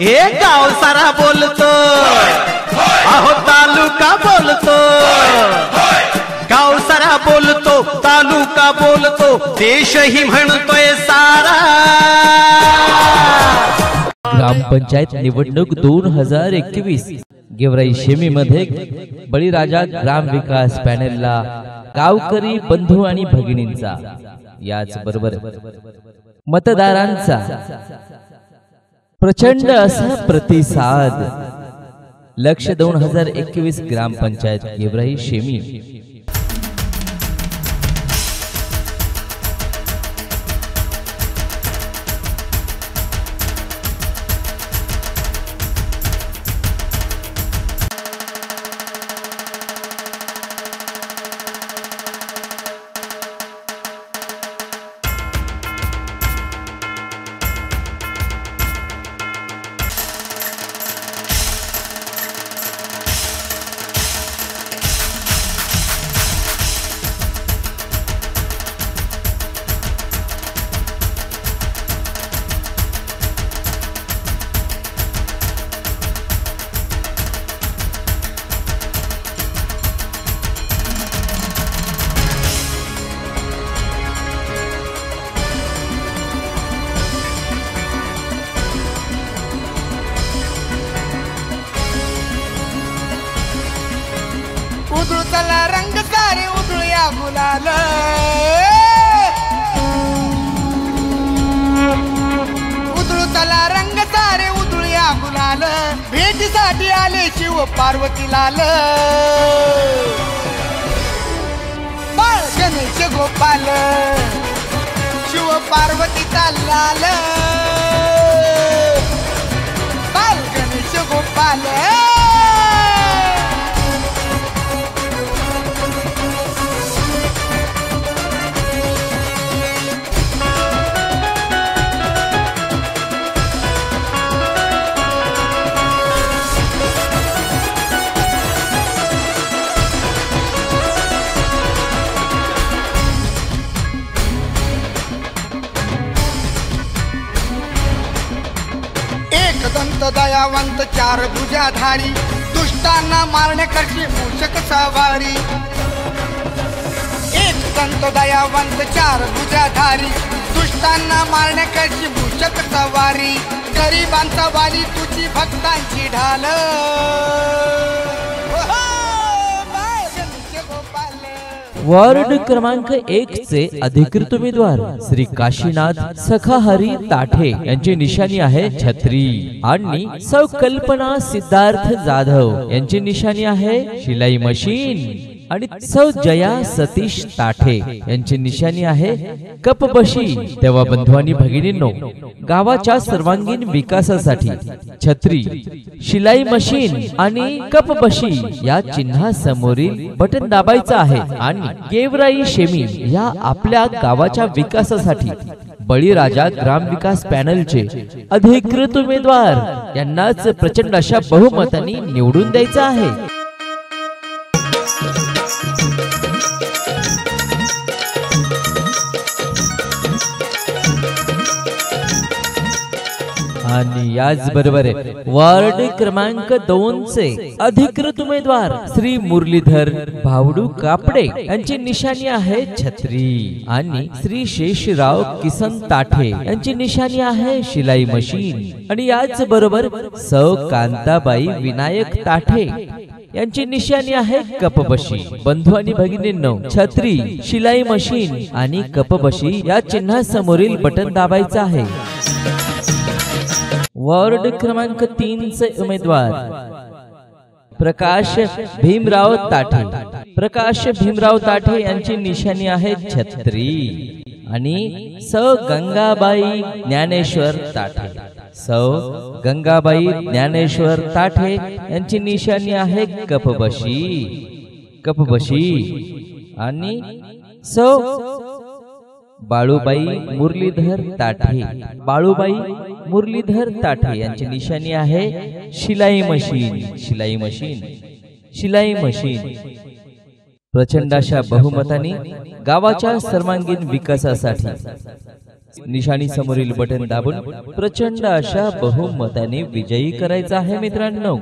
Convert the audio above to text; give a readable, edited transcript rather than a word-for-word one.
हे गाव सारा बोलतो, अहो तालुका बोलतो, गाव सारा बोलतो, तालुका बोलतो, देशही म्हणतोय सारा। ग्रामपंचायत निवडणूक 2021 गेवराई शेमी मध्ये बळीराजा ग्राम विकास पॅनेलला गावकरी बंधू आणि भगिनींचा याच बरोबर मतदारांचा प्रचंड असा प्रतिसाद। लक्ष 2021 ग्रामपंचायत गेवराई शेमी। उधळूला रंग सारे उधळूया गुलाल, उधळूला रंग सारे उधळूया गुलाल, भेटीसाठी आले शिव पार्वती लाल। बाळ गणेश गोपाल शिव पार्वतीचा लाल, बाळ गणेश गोपाल। दंत दयावंत चार भुजाधारी, दुष्टांना मारण्याकरची मूषक सवारी। एक दंत दयावंत चार भुजाधारी, दुष्टांना मारण्याकरची मूषक सवारी। गरिबांचा वाली तुझी भक्तांची ढाल, वार्ड क्रमांक 1 चे अधिकृत उमेदवार श्री काशीनाथ सखाहरी ताठे यांची निशाणी आहे छत्री आणि सौ कल्पना सिद्धार्थ जाधव यांची निशाणी आहे शिलाई मशीन आणि सौ जया सतीश ताठे यांची निशाणी आहे कपबशी। तेव्हा बंधू आणि भगिनींनो, गावाच्या सर्वांगीण विकासासाठी छत्री, शिलाई मशीन आणि कपबशी या चिन्हासमोरील बटन दाबायचं आहे आणि गेवराई शेमी या आपल्या गावाच्या विकासासाठी बळीराजा ग्राम विकास पॅनलचे अधिकृत उमेदवार यांनाच प्रचंड अशा बहुमताने निवडून द्यायचं आहे। आणि याच बरोबर वार्ड क्रमांक 2 चे अधिकृत उमेदवार श्री मुरलीधर भावडू कापडे यांची निशाणी आहे छत्री आणि श्री शेषराव किसन ताठे यांची निशाणी आहे शिलाई मशीन आणि याच बरोबर सौ कांताबाई विनायक ताठे यांची निशाणी आहे कपबशी। बंधू आणि भगिनींनो, छत्री, शिलाई मशीन आणि कपबशी या चिन्हासमोरील बटन दाबायचं आहे। वार्ड क्रमांक 3 चे उमेदवार प्रकाश भीमराव ताठे, प्रकाश भीमराव ताठे यांची निशाणी आहे छत्री आणि सौ गंगाबाई ज्ञानेश्वर ताठे, सौ गंगाबाई ज्ञानेश्वर ताठे यांची निशाणी आहे कपबशी, कपबशी आणि सौ बाळूबाई मुरलीधर ताठे, बाळूबाई मुरलीधर ताठे यांची निशाणी आहे शिलाई मशीन, शिलाई मशीन, शिलाई मशीन। प्रचंड अशा बहुमताने गावाच्या सर्वांगीण विकासासाठी निशाणी समोरील बटन दाबून प्रचंड अशा बहुमताने विजयी करायचा आहे मित्रांनो।